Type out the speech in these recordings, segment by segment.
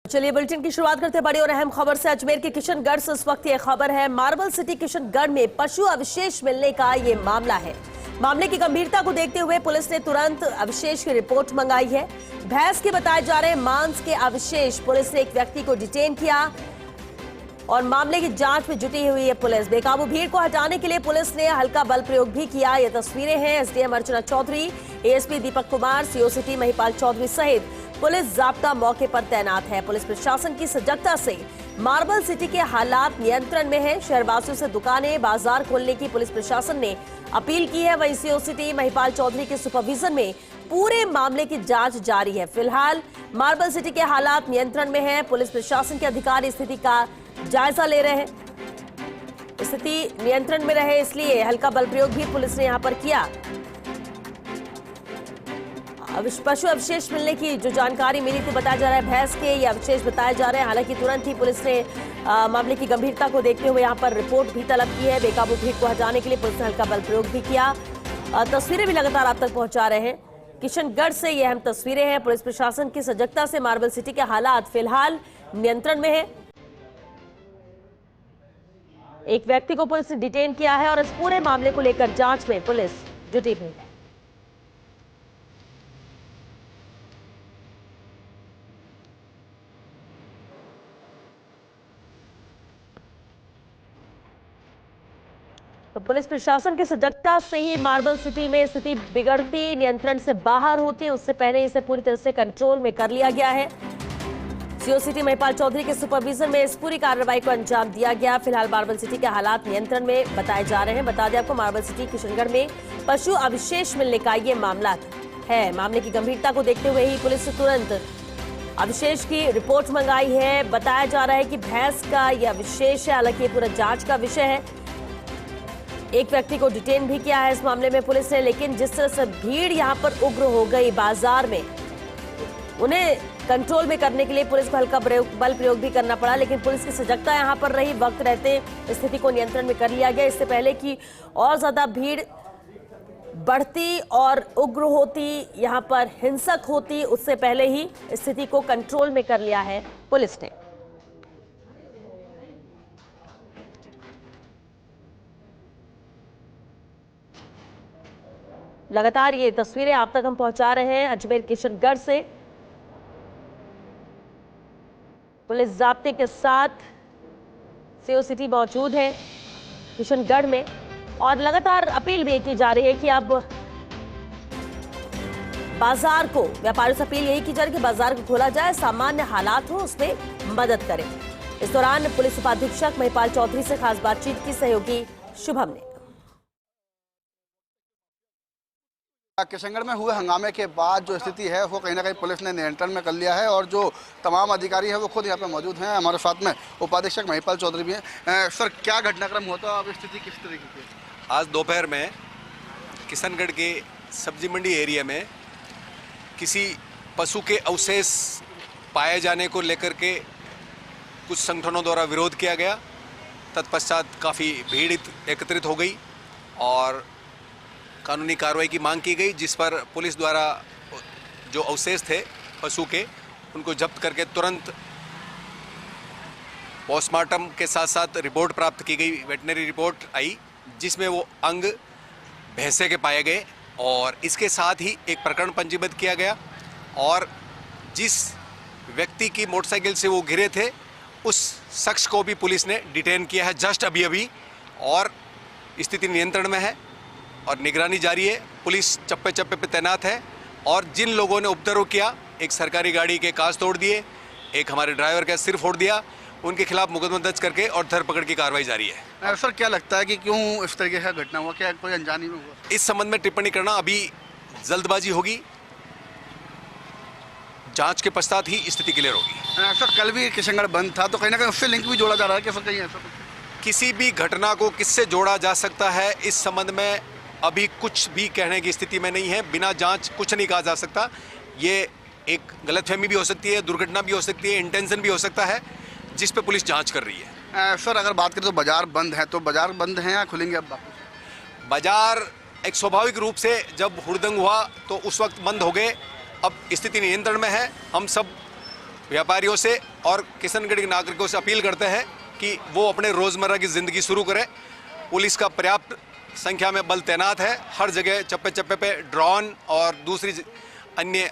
चलिए बुलेटिन की शुरुआत करते हैं बड़ी और अहम खबर से। अजमेर के किशनगढ़ से इस वक्त ये खबर है, मार्बल सिटी किशनगढ़ में पशु अवशेष मिलने का ये मामला है। मामले की गंभीरता को देखते हुए पुलिस ने तुरंत अवशेष की रिपोर्ट मंगाई है। भैंस के बताए जा रहे मांस के अवशेष, पुलिस ने एक व्यक्ति को डिटेन किया और मामले की जांच में जुटी हुई है पुलिस। बेकाबू भीड़ को हटाने के लिए पुलिस ने हल्का बल प्रयोग भी किया। ये तस्वीरें हैं एसडीएम अर्चना Chaudhary, ASP Deepak Kumar, CO city Mahipal Chaudhary सहित पुलिस जाब्ता मौके पर तैनात है। पुलिस प्रशासन की सजगता से मार्बल सिटी के हालात नियंत्रण में है। शहरवासियों से दुकानें, बाजार खोलने की पुलिस प्रशासन ने अपील की है। वहीं सीओ सिटी महिपाल चौधरी के सुपरविजन में पूरे मामले की जांच जारी है। फिलहाल मार्बल सिटी के हालात नियंत्रण में है। पुलिस प्रशासन के अधिकारी स्थिति का जायजा ले रहे हैं। स्थिति नियंत्रण में रहे इसलिए हल्का बल प्रयोग भी पुलिस ने यहां पर किया। पशु अवशेष मिलने की जो जानकारी मिली थी, बताया जा रहा है भैंस के ये अवशेष बताए जा रहे हैं। हालांकि तुरंत ही पुलिस ने मामले की गंभीरता को देखते हुए यहां पर रिपोर्ट भी तलब की है। बेकाबू भीड़ को हटाने के लिए पुलिस ने हल्का बल प्रयोग भी किया। तस्वीरें भी लगातार आप तक पहुंचा रहे हैं। किशनगढ़ से ये अहम तस्वीरें हैं। पुलिस प्रशासन की सजगता से मार्बल सिटी के हालात फिलहाल नियंत्रण में है। एक व्यक्ति को पुलिस ने डिटेन किया है और इस पूरे मामले को लेकर जांच में पुलिस जुटी हुई है। तो पुलिस प्रशासन की सजगता से ही मार्बल सिटी में स्थिति बिगड़ती, नियंत्रण से बाहर होती है, उससे पहले इसे पूरी तरह से कंट्रोल में कर लिया गया है। सीओ सिटी महिपाल चौधरी के सुपरविजन में इस पूरी कार्रवाई को अंजाम दिया गया। फिलहाल मार्बल सिटी के हालात नियंत्रण में बताए जा रहे हैं। बता दें आपको, मार्बल सिटी किशनगढ़ में पशु अवशेष मिलने का ये मामला है। मामले की गंभीरता को देखते हुए ही पुलिस ने तुरंत अवशेष की रिपोर्ट मंगाई है। बताया जा रहा है कि भैंस का यह अवशेष है। हालांकि ये पूरा जांच का विषय है। एक व्यक्ति को डिटेन भी किया है इस मामले में पुलिस ने। लेकिन जिस तरह से भीड़ यहां पर उग्र हो गई बाजार में, उन्हें कंट्रोल में करने के लिए पुलिस को हल्का बल प्रयोग भी करना पड़ा। लेकिन पुलिस की सजगता यहां पर रही, वक्त रहते स्थिति को नियंत्रण में कर लिया गया। इससे पहले कि और ज्यादा भीड़ बढ़ती और उग्र होती, यहां पर हिंसक होती, उससे पहले ही स्थिति को कंट्रोल में कर लिया है पुलिस ने। लगातार ये तस्वीरें आप तक हम पहुंचा रहे हैं अजमेर किशनगढ़ से। पुलिस जाब्ते के साथ सीओ सिटी मौजूद है किशनगढ़ में और लगातार अपील भी की जा रही है कि अब बाजार को, व्यापारियों से अपील यही की जा रही है कि बाजार को खोला जाए, सामान्य हालात हो उसमें मदद करें। इस दौरान पुलिस उपाधीक्षक महिपाल चौधरी से खास बातचीत की सहयोगी शुभम ने। किशनगढ़ में हुए हंगामे के बाद जो स्थिति है वो कहीं ना कहीं पुलिस ने नियंत्रण में कर लिया है और जो तमाम अधिकारी हैं वो खुद यहाँ पे मौजूद हैं। हमारे साथ में उपाधीक्षक महिपाल चौधरी भी हैं। सर, क्या घटनाक्रम होता है, अब स्थिति किस तरीके की? आज दोपहर में किशनगढ़ के सब्जी मंडी एरिया में किसी पशु के अवशेष पाए जाने को लेकर के कुछ संगठनों द्वारा विरोध किया गया। तत्पश्चात काफ़ी भीड़ एकत्रित हो गई और कानूनी कार्रवाई की मांग की गई, जिस पर पुलिस द्वारा जो अवशेष थे पशु के, उनको जब्त करके तुरंत पोस्टमार्टम के साथ साथ रिपोर्ट प्राप्त की गई। वेटनरी रिपोर्ट आई जिसमें वो अंग भैंसे के पाए गए और इसके साथ ही एक प्रकरण पंजीबद्ध किया गया और जिस व्यक्ति की मोटरसाइकिल से वो गिरे थे उस शख्स को भी पुलिस ने डिटेन किया है जस्ट अभी और स्थिति नियंत्रण में है और निगरानी जारी है। पुलिस चप्पे चप्पे पे तैनात है और जिन लोगों ने उपद्रव किया, एक सरकारी गाड़ी के कांच तोड़ दिए, एक हमारे ड्राइवर का सिर फोड़ दिया, उनके खिलाफ मुकदमा दर्ज करके और धरपकड़ की कार्रवाई जारी है। सर, क्या लगता है कि क्यों इस तरीके का घटना हुआ, क्या कोई अनजानी में हुआ? इस संबंध में टिप्पणी करना अभी जल्दबाजी होगी, जांच के पश्चात ही स्थिति क्लियर होगी। सर, कल भी किशनगढ़ बंद था तो कहीं ना कहीं उससे लिंक भी जोड़ा जा रहा है कि सर कहीं ऐसा किसी भी घटना को किससे जोड़ा जा सकता है, इस संबंध में अभी कुछ भी कहने की स्थिति में नहीं है। बिना जांच कुछ नहीं कहा जा सकता। ये एक गलतफहमी भी हो सकती है, दुर्घटना भी हो सकती है, इंटेंशन भी हो सकता है, जिस पे पुलिस जांच कर रही है। सर, अगर बात करें तो बाजार बंद है, तो बाजार बंद हैं या खुलेंगे अब वापस? बाजार एक स्वाभाविक रूप से जब हुड़दंग हुआ तो उस वक्त बंद हो गए। अब स्थिति नियंत्रण में है। हम सब व्यापारियों से और किशनगढ़ के नागरिकों से अपील करते हैं कि वो अपने रोज़मर्रा की ज़िंदगी शुरू करें। पुलिस का पर्याप्त संख्या में बल तैनात है, हर जगह चप्पे चप्पे पे ड्रोन और दूसरी अन्य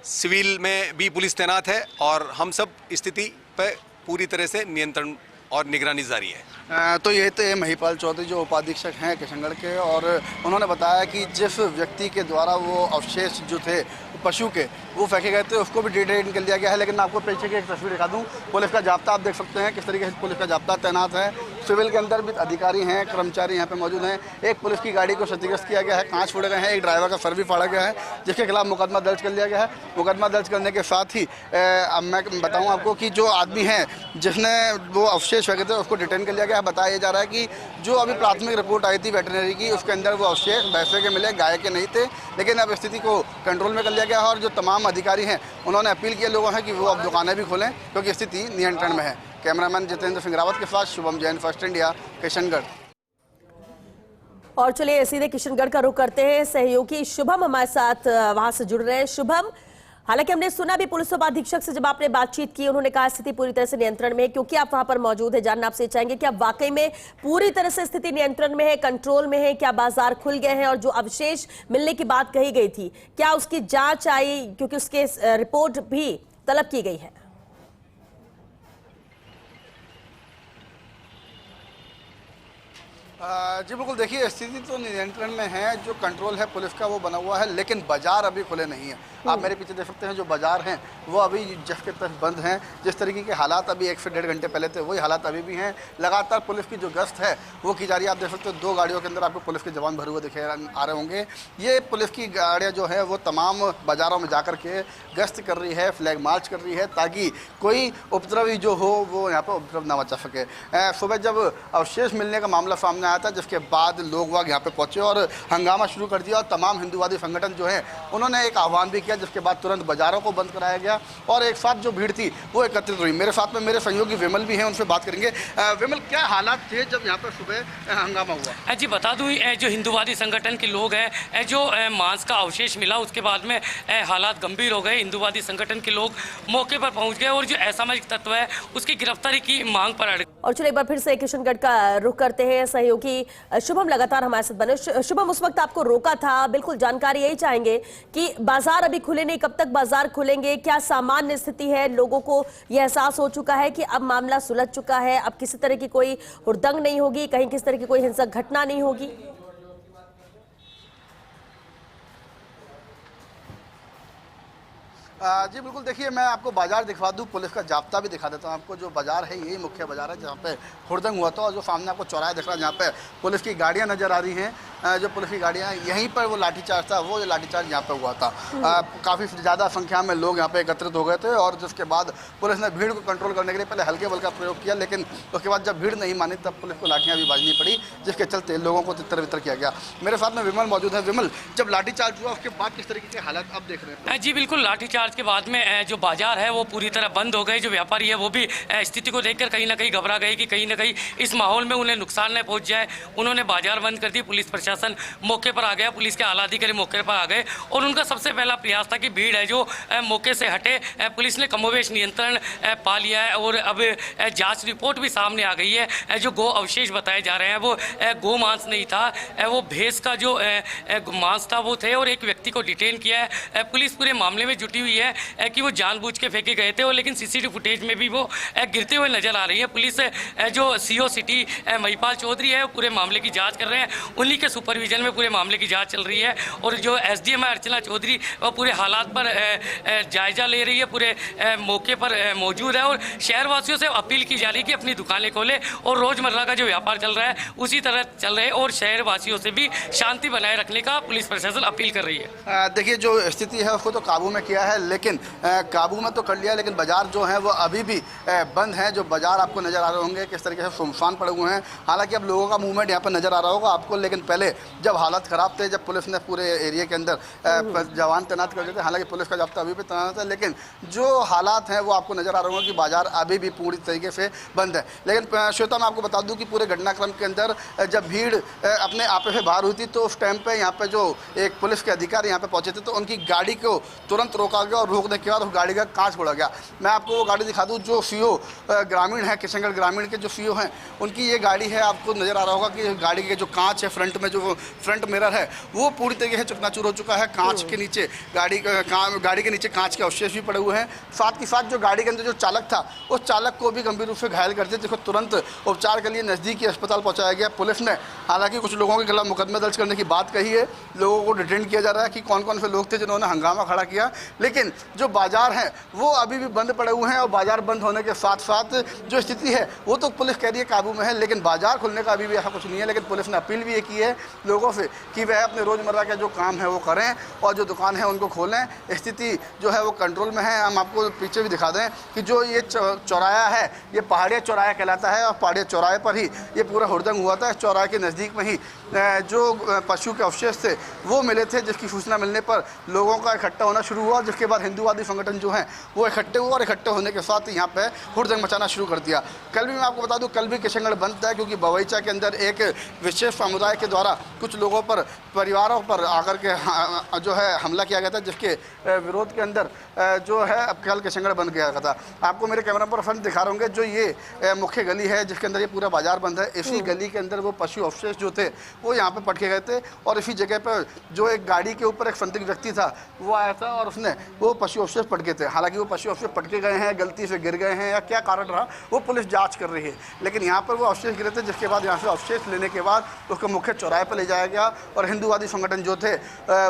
सिविल में भी पुलिस तैनात है और हम सब स्थिति पर पूरी तरह से नियंत्रण और निगरानी जारी है। तो ये थे महिपाल चौधरी जो उपाधीक्षक हैं किशनगढ़ के, और उन्होंने बताया कि जिस व्यक्ति के द्वारा वो अवशेष जो थे पशु के वो फेंके गए थे उसको भी डिटेन कर लिया गया है। लेकिन मैं आपको पीछे की एक तस्वीर दिखा दूं, पुलिस का जाब्ता आप देख सकते हैं किस तरीके से पुलिस का जाब्ता तैनात है। सिविल के अंदर भी अधिकारी हैं, कर्मचारी यहाँ पे मौजूद हैं। एक पुलिस की गाड़ी को क्षतिग्रस्त किया गया है, कांच फोड़े गए हैं, एक ड्राइवर का सर भी फाड़ा गया है जिसके खिलाफ मुकदमा दर्ज कर लिया गया है। मुकदमा दर्ज करने के साथ ही अब मैं बताऊँ आपको कि जो आदमी है जिसने वो अवशेष फेंके थे उसको डिटेन कर लिया गया है। बताया जा रहा है कि जो अभी प्राथमिक रिपोर्ट आई थी वेटरनरी की उसके अंदर वो अवशेष भैंसे के मिले, गाय के नहीं थे, लेकिन अब स्थिति को कंट्रोल में कर लिया गया है। और जो तमाम अधिकारी हैं उन्होंने अपील किया लोगों से कि वो अब दुकानें भी खोलें क्योंकि स्थिति नियंत्रण में है। कैमरामैन जितेंद्र सिंह रावत के साथ शुभम जैन, फर्स्ट इंडिया, किशनगढ़। और चलिए सीधे किशनगढ़ का रुख करते हैं, सहयोगी शुभम हमारे साथ वहां से जुड़ रहे हैं। शुभम, हालांकि हमने सुना भी पुलिस उपाधीक्षक से जब आपने बातचीत की उन्होंने कहा स्थिति पूरी तरह से नियंत्रण में है, क्योंकि आप वहां पर मौजूद है जानना आपसे चाहेंगे कि अब वाकई में पूरी तरह से स्थिति नियंत्रण में है, कंट्रोल में है, क्या बाजार खुल गए हैं? और जो अवशेष मिलने की बात कही गई थी क्या उसकी जांच आई, क्योंकि उसके रिपोर्ट भी तलब की गई है? जी बिल्कुल, देखिए स्थिति तो नियंत्रण में है, जो कंट्रोल है पुलिस का वो बना हुआ है, लेकिन बाजार अभी खुले नहीं है। आप मेरे पीछे देख सकते हैं जो बाजार हैं वो अभी जस के तस बंद हैं। जिस तरीके के हालात अभी 1 से 1.5 घंटे पहले थे वही हालात अभी भी हैं। लगातार पुलिस की जो गश्त है वो की जा रही है। आप देख सकते हो 2 गाड़ियों के अंदर आपको पुलिस के जवान भरे हुए दिखे आ रहे होंगे। ये पुलिस की गाड़ियाँ जो है वो तमाम बाज़ारों में जाकर के गश्त कर रही है, फ्लैग मार्च कर रही है ताकि कोई उपद्रवी जो हो वो यहाँ पर उपद्रव ना मचा सके। सुबह जब अवशेष मिलने का मामला सामने आया था जिसके बाद लोग वहाँ यहाँ पे पहुँचे और हंगामा शुरू कर दिया और तमाम हिंदुवादी संगठन जो है उन्होंने एक आह्वान भी किया, जिसके बाद तुरंत बाज़ारों को बंद कराया गया और एक साथ जो भीड़ थी वो एकत्रित हुई। मेरे साथ में मेरे सहयोगी विमल भी हैं, उनसे बात करेंगे। विमल, क्या हालात थे जब यहाँ पर सुबह हंगामा हुआ? जी बता दूँ, जो हिंदुवादी संगठन के लोग हैं, जो मांस का अवशेष मिला उसके बाद में हालात गंभीर हो गए। हिंदुवादी संगठन के लोग मौके पर पहुँच गए और जो असामाजिक तत्व है उसकी गिरफ्तारी की मांग पर अड़। और चलिए एक बार फिर से किशनगढ़ का रुख करते हैं, सहयोगी शुभम लगातार हमारे साथ बने। शुभम, उस वक्त आपको रोका था, बिल्कुल जानकारी यही चाहेंगे कि बाजार अभी खुले नहीं, कब तक बाजार खुलेंगे, क्या सामान्य स्थिति है, लोगों को यह एहसास हो चुका है कि अब मामला सुलझ चुका है, अब किसी तरह की कोई हुड़दंग नहीं होगी, कहीं किसी तरह की कोई हिंसक घटना नहीं होगी? जी बिल्कुल, देखिए मैं आपको बाज़ार दिखवा दूँ, पुलिस का जाब्ता भी दिखा देता हूँ आपको। जो बाज़ार है यही मुख्य बाज़ार है जहाँ पे हुड़दंग हुआ था और जो सामने आपको चौराहा दिख रहा है जहाँ पे पुलिस की गाड़ियाँ नज़र आ रही हैं। जो पुलिस की गाड़ियाँ यहीं पर वो लाठीचार्ज था, वो लाठीचार्ज यहाँ पे हुआ था। काफ़ी ज़्यादा संख्या में लोग यहाँ पे एकत्रित हो गए थे और जिसके बाद पुलिस ने भीड़ को कंट्रोल करने के लिए पहले हल्के बल का प्रयोग किया, लेकिन उसके बाद जब भीड़ नहीं मानी तब पुलिस को लाठियाँ भी बाजनी पड़ी, जिसके चलते लोगों को तितर बितर किया गया। मेरे साथ में विमल मौजूद है। विमल, जब लाठीचार्ज हुआ उसके बाद किस तरीके के हालात अब देख रहे हैं? जी बिल्कुल, लाठीचार्ज के बाद में जो बाजार है वो पूरी तरह बंद हो गए। जो व्यापारी है वो भी स्थिति को देखकर कहीं ना कहीं घबरा गए कि कहीं ना कहीं इस माहौल में उन्हें नुकसान न पहुंच जाए। उन्होंने बाजार बंद कर दी। पुलिस प्रशासन मौके पर आ गया, पुलिस के आला अधिकारी मौके पर आ गए और उनका सबसे पहला प्रयास था कि भीड़ है जो मौके से हटे। पुलिस ने कमोवेश नियंत्रण पा लिया है और अब जांच रिपोर्ट भी सामने आ गई है। जो गो अवशेष बताए जा रहे हैं वो गो मांस नहीं था, वो भैंस का जो मांस था वो थे और एक व्यक्ति को डिटेन किया है। पुलिस पूरे मामले में जुटी हुई है कि वो जानबूझ के फेंके गए थे और लेकिन सीसीटीवी फुटेज में भी वो गिरते हुए नजर आ रही है। पुलिस जो सीओ सिटी महिपाल चौधरी है वो पूरे मामले की जांच कर रहे हैं, उन्हीं के सुपरविजन में पूरे मामले की जांच चल रही है और जो एसडीएम है अर्चना चौधरी वो पूरे हालात पर जायजा ले रही है, पूरे मौके पर मौजूद है और शहरवासियों से अपील की जा रही है कि अपनी दुकानें खोलें और रोजमर्रा का जो व्यापार चल रहा है उसी तरह चल रहे और शहरवासियों से भी शांति बनाए रखने का पुलिस प्रशासन अपील कर रही है। देखिए जो स्थिति है उसको तो काबू में किया है, लेकिन काबू में तो कर लिया, लेकिन बाजार जो है वो अभी भी बंद हैं। जो बाजार आपको नज़र आ रहे होंगे किस तरीके से सुनसान पड़े हुए हैं। हालांकि अब लोगों का मूवमेंट यहाँ पर नज़र आ रहा होगा आपको, लेकिन पहले जब हालात ख़राब थे, जब पुलिस ने पूरे एरिया के अंदर जवान तैनात कर दिए थे, हालांकि पुलिस का जाब्ता अभी भी तैनात है, लेकिन जो हालात हैं वो आपको नज़र आ रहे होंगे कि बाजार अभी भी पूरी तरीके से बंद है। लेकिन श्वेता, मैं आपको बता दूँ कि पूरे घटनाक्रम के अंदर जब भीड़ अपने आपे से बाहर हुई थी तो उस टाइम पर यहाँ पर जो एक पुलिस के अधिकारी अधिकारी यहाँ पे पहुंचे थे तो उनकी गाड़ी को तुरंत रोका गया और रोकने के बाद उस गाड़ी का कांच फोड़ा गया। मैं आपको वो गाड़ी दिखा दूं जो सीओ ग्रामीण है, किशनगढ़ ग्रामीण के जो सीओ हैं उनकी ये गाड़ी है। आपको नज़र आ रहा होगा कि गाड़ी के जो कांच है, फ्रंट में जो फ्रंट मिरर है वो पूरी तरीके से चकनाचूर हो चुका है। कांच के नीचे गाड़ी के नीचे कांच के अवशेष भी पड़े हुए हैं। साथ ही साथ जो गाड़ी के अंदर जो चालक था उस चालक को भी गंभीर रूप से घायल कर दिया, जिसको तुरंत उपचार के लिए नज़दीकी अस्पताल पहुंचाया गया। पुलिस ने हालांकि कुछ लोगों के खिलाफ मुकदमा दर्ज करने की बात कही है, लोगों को डिटेन किया जा रहा है कि कौन कौन से लोग थे जिन्होंने हंगामा खड़ा किया। लेकिन जो बाजार हैं वो अभी भी बंद पड़े हुए हैं और बाजार बंद होने के साथ साथ जो स्थिति है वो तो पुलिस कह रही है काबू में है, लेकिन बाजार खुलने का अभी भी ऐसा कुछ नहीं है। लेकिन पुलिस ने अपील भी ये की है लोगों से कि वह अपने रोज़मर्रा के जो काम है वो करें और जो दुकान है उनको खोलें। स्थिति जो है वो कंट्रोल में है। हम आपको पीछे भी दिखा दें कि जो ये चौराया है ये पहाड़िया चौराया कहलाता है और पहाड़िया चौराहे पर ही ये पूरा हुड़दंग हुआ था। इस चौराहे के नज़दीक में ही जो पशु के अवशेष थे वो मिले थे, जिसकी सूचना मिलने पर लोगों का इकट्ठा होना शुरू हुआ, जिसके बाद हिंदूवादी संगठन जो हैं वो इकट्ठे हुए और इकट्ठे होने के साथ यहाँ पे हुड़दंग मचाना शुरू कर दिया। कल भी मैं आपको बता दूं, कल भी किशनगढ़ बंद था क्योंकि बवैचा के अंदर एक विशेष समुदाय के द्वारा कुछ लोगों पर, परिवारों पर आकर के जो है हमला किया गया था, जिसके विरोध के अंदर जो है अब कल किशनगढ़ बंद किया गया था। आपको मेरे कैमरा पर फ्रंट दिखा रहे होंगे जो ये मुख्य गली है जिसके अंदर ये पूरा बाजार बंद है। इसी गली के अंदर वो पशु अवशेष जो थे वो यहाँ पे पटके गए थे और इसी जगह पर जो एक गाड़ी के ऊपर एक संदिग्ध व्यक्ति था वो आया था और उसने वो पशु अवशेष पटके थे। हालांकि वो पशु अवशेष पटके गए हैं, गलती से गिर गए हैं या क्या कारण रहा वो पुलिस जांच कर रही है। लेकिन यहाँ पर वो अवशेष गिरे थे, जिसके बाद यहाँ से अवशेष लेने के बाद उसको मुख्य चौराहे पर ले जाया गया और हिंदूवादी संगठन जो थे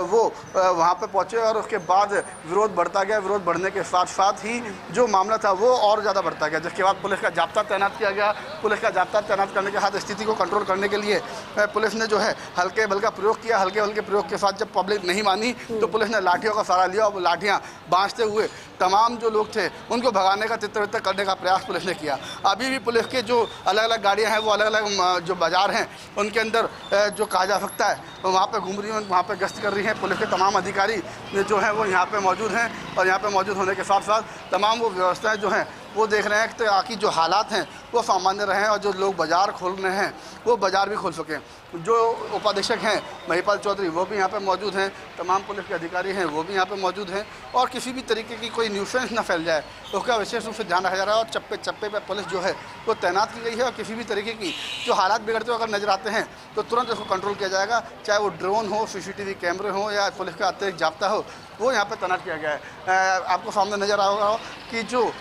वो वहाँ पर पहुँचे और उसके बाद विरोध बढ़ता गया। विरोध बढ़ने के साथ साथ ही जो मामला था वो और ज़्यादा बढ़ता गया, जिसके बाद पुलिस का जाब्ता तैनात किया गया। पुलिस का जाब्ता तैनात करने के साथ स्थिति को कंट्रोल करने के लिए पुलिस ने जो है हल्के बल का प्रयोग किया। हल्के प्रयोग के साथ जब पब्लिक नहीं मानी तो पुलिस ने लाठियों का सहारा लिया और वो लाठियाँ बाँचते हुए तमाम जो लोग थे उनको भगाने का तितर-बितर करने का प्रयास पुलिस ने किया। अभी भी पुलिस के जो अलग अलग गाड़ियाँ हैं वो अलग अलग जो बाजार हैं उनके अंदर जो कहा जा सकता है वहाँ पर घूम रही हैं, वहाँ पर गश्त कर रही हैं। पुलिस के तमाम अधिकारी जो हैं वो यहाँ पर मौजूद हैं और यहाँ पर मौजूद होने के साथ साथ तमाम वो व्यवस्थाएँ जो हैं वो देख रहे हैं कि ताकि जो हालात हैं वो सामान्य रहें और जो लोग बाज़ार खोल रहे हैं वो बाज़ार भी खोल सकें। जो उपाधीक्षक हैं महिपाल चौधरी वो भी यहाँ पे मौजूद हैं, तमाम पुलिस के अधिकारी हैं वो भी यहाँ पे मौजूद हैं और किसी भी तरीके की कोई न्यूसेंस ना फैल जाए उसका विशेष रूप से ध्यान रखा जा रहा है और चप्पे चप्पे पर पुलिस जो है वो तैनात की गई है और किसी भी तरीके की जो हालात बिगड़ते हुए अगर नजर आते हैं तो तुरंत उसको कंट्रोल किया जाएगा, चाहे वो ड्रोन हो, CCTV कैमरे हों या पुलिस का अतिरिक्त जाब्ता हो, वो यहाँ पर तैनात किया गया है। आपको सामने नजर आ रहा हो कि जो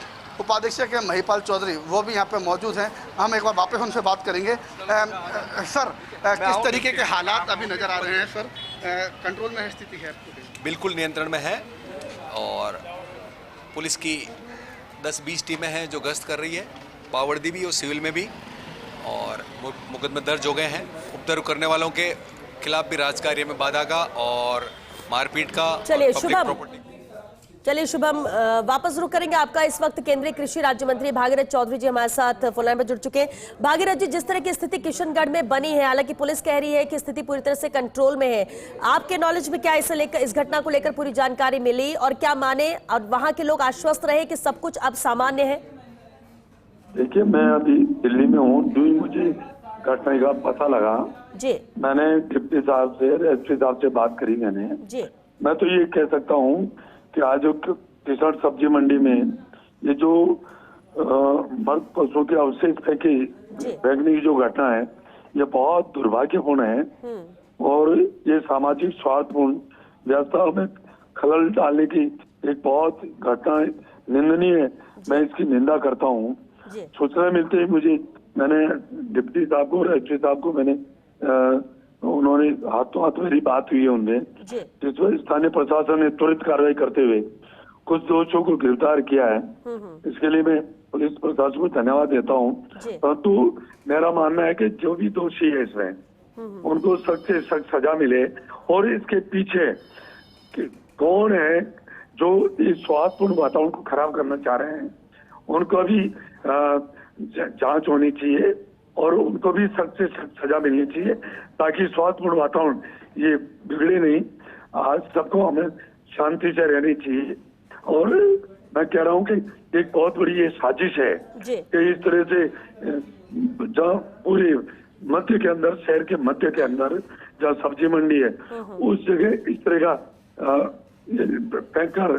उपाधीक्षक है महिपाल चौधरी वो भी यहाँ पे मौजूद हैं। हम एक बार वापस उनसे बात करेंगे। सर, किस तरीके के हालात अभी नज़र आ रहे हैं सर? कंट्रोल में है स्थिति है? बिल्कुल नियंत्रण में है और पुलिस की 10-20 टीमें हैं जो गश्त कर रही है, पावर्दी भी और सिविल में भी, और मुकदमे दर्ज हो गए हैं। उपद्रव करने वालों के खिलाफ भी राजकार्य में बाधा का और मारपीट का। चलिए शुभम, वापस रुक करेंगे आपका। इस वक्त केंद्रीय कृषि राज्य मंत्री भागीरथ चौधरी जी हमारे साथ फोन लाइन पर जुड़ चुके हैं। भागीरथ जी, जिस तरह की स्थिति किशनगढ़ में बनी है, हालांकि पुलिस कह रही है कि स्थिति पूरी तरह से कंट्रोल में है, आपके नॉलेज में क्या इस घटना को लेकर पूरी जानकारी मिली और क्या माने और वहां के लोग आश्वस्त रहे कि सब कुछ अब सामान्य है? देखिए, मैं अभी दिल्ली में हूँ, जो ही मुझे घटना का पता लगा जी, मैंने डिप्टी साहब से, एसपी साहब से बात करी मैंने जी। मैं तो ये कह सकता हूँ कि आज किसान सब्जी मंडी में ये जो मर्द पशुओं के अवशेष फेंकने की जो घटना है ये बहुत दुर्भाग्यपूर्ण है और ये सामाजिक स्वार्थपूर्ण व्यवस्था में खलल डालने की एक बहुत घटना निंदनीय है। मैं इसकी निंदा करता हूँ। सूचना मिलते ही मैंने डिप्टी साहब को और एसपी साहब को उन्होंने हाथों हाथ मेरी बात हुई है उनसे, जिसमें स्थानीय प्रशासन ने त्वरित कार्रवाई करते हुए कुछ दोषियों को गिरफ्तार किया है। इसके लिए मैं पुलिस प्रशासन को धन्यवाद देता हूँ। परंतु मेरा मानना है कि जो भी दोषी है इसमें उनको सख्त से सख्त सजा मिले और इसके पीछे कौन है जो इस स्वास्थ्यपूर्ण वातावरण को खराब करना चाह रहे हैं, उनको भी जांच होनी चाहिए और उनको भी सख्त से सख्त सजा मिलनी चाहिए ताकि स्वास्थ्यपूर्ण वातावरण ये बिगड़े नहीं। आज सबको हमें शांति से रहनी चाहिए और मैं कह रहा हूँ कि एक बहुत बड़ी ये साजिश है कि इस तरह से जहाँ पूरे मध्य के अंदर, शहर के मध्य के अंदर जहाँ सब्जी मंडी है उस जगह इस तरह का बैंकर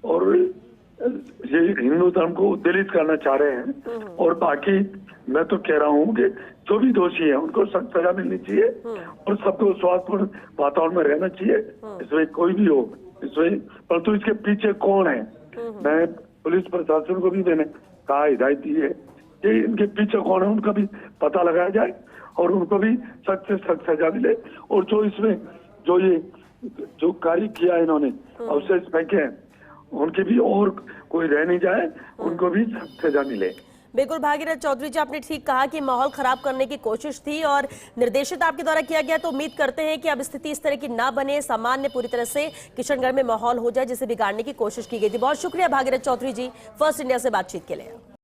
और ये हिंदू धर्म को दलित करना चाह रहे हैं। और बाकी मैं तो कह रहा हूँ कि जो भी दोषी है उनको सख्त सजा मिलनी चाहिए और सबको स्वास्थ्यपूर्ण वातावरण में रहना चाहिए, इसमें कोई भी हो इसमें। परंतु इसके पीछे कौन है, मैं पुलिस प्रशासन को भी मैंने कहा, हिदायत दी है कि इनके पीछे कौन है उनका भी पता लगाया जाए और उनको भी सख्त से सख्त सजा मिले। और जो इसमें जो कार्य किया इन्होंने अवशेष फेंके हैं उनके भी और कोई रह नहीं जाए, उनको भी सख्त सजा मिले। बिल्कुल भागीरथ चौधरी जी, आपने ठीक कहा कि माहौल खराब करने की कोशिश थी और निर्देशित आपके द्वारा किया गया, तो उम्मीद करते हैं कि अब स्थिति इस तरह की ना बने, सामान्य पूरी तरह से किशनगढ़ में माहौल हो जाए जिसे बिगाड़ने की कोशिश की गई थी। बहुत शुक्रिया भागीरथ चौधरी जी, फर्स्ट इंडिया से बातचीत के लिए।